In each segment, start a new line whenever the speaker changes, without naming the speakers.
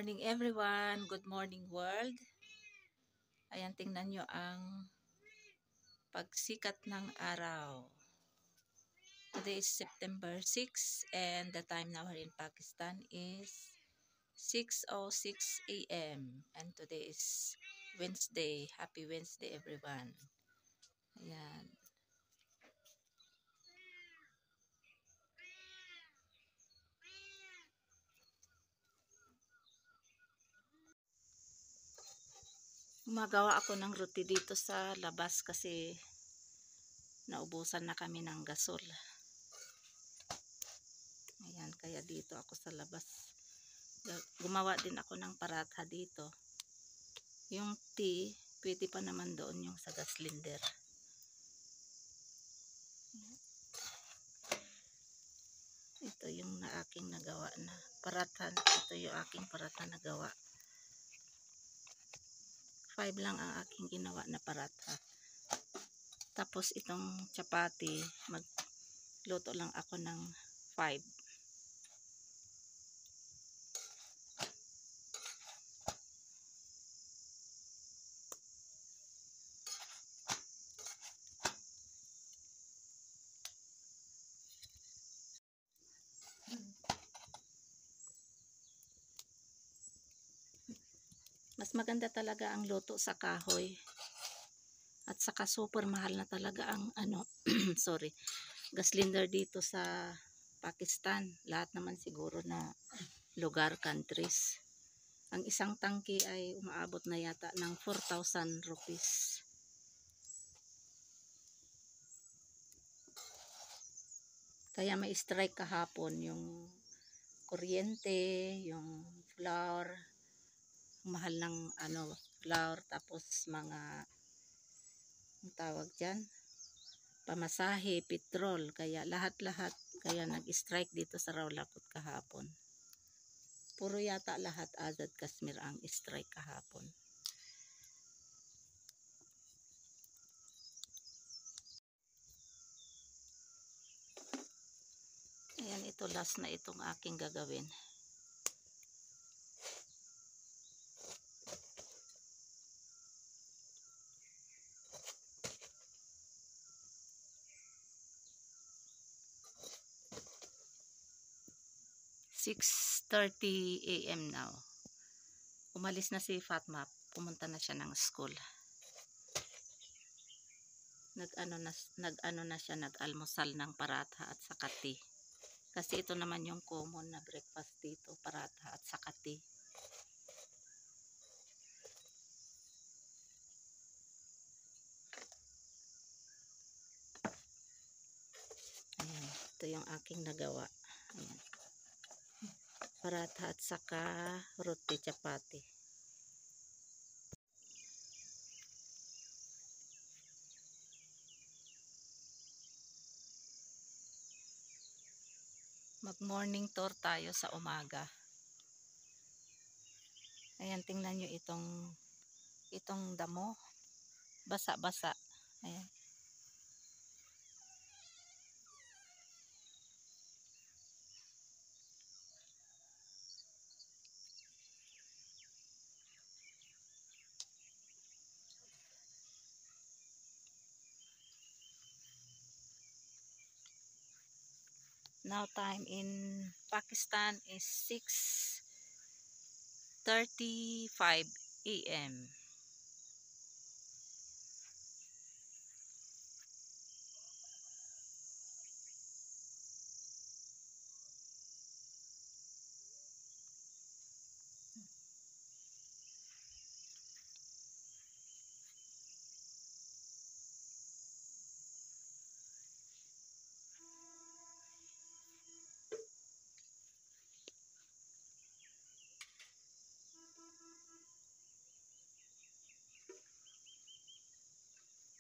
morning everyone. Good morning world. Ayan, tingnan nyo ang pagsikat ng araw. Today is September 6 and the time now here in Pakistan is 6:06 a.m. and today is Wednesday. Happy Wednesday everyone. Ayan. Gumagawa ako ng ruti dito sa labas kasi naubusan na kami ng gasol. Ayan, kaya dito ako sa labas. Gumawa din ako ng paratha dito. Yung tea, pwede pa naman doon yung sa gas cylinder. Ito yung aking nagawa na paratha. Ito yung aking paratha na gawa. 5 lang ang aking ginawa na paratha. Tapos itong chapati, magluto lang ako ng 5. Mas maganda talaga ang luto sa kahoy. At saka super mahal na talaga ang sorry, gas cylinder dito sa Pakistan. Lahat naman siguro na lugar, countries. Ang isang tangke ay umaabot na yata ng 4,000 rupees. Kaya may strike kahapon yung kuryente, yung flour, mahal ng flour, tapos mga ang tawag dyan, pamasahe, petrol, kaya lahat-lahat, kaya nag-strike dito sa Rawalakot kahapon. Puro yata lahat Azad Kashmir ang strike kahapon. Ayan, ito last na itong aking gagawin. "6:30 a.m. now. Umalis na si Fatma, pumunta na siya ng school. Nag-ano na siya, nag-almusal ng paratha at saka tea. Kasi ito naman yung common na breakfast dito, paratha at saka tea. Ayan, ito yung aking nagawa. Ayan. Paratha at saka roti chapati. Mag-morning tour tayo sa umaga. Ayan, tingnan nyo itong damo. Basa-basa. Ayan. Now time in Pakistan is 6:35 a.m.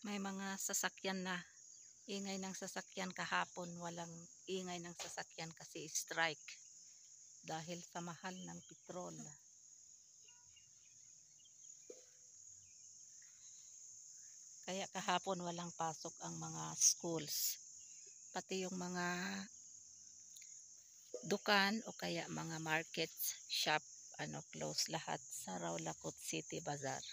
May mga sasakyan na, ingay ng sasakyan kahapon, walang ingay ng sasakyan kasi strike dahil sa mahal ng petrol. Kaya kahapon walang pasok ang mga schools, pati yung mga dukan o kaya mga market shop close lahat sa Rawlakot City Bazaar.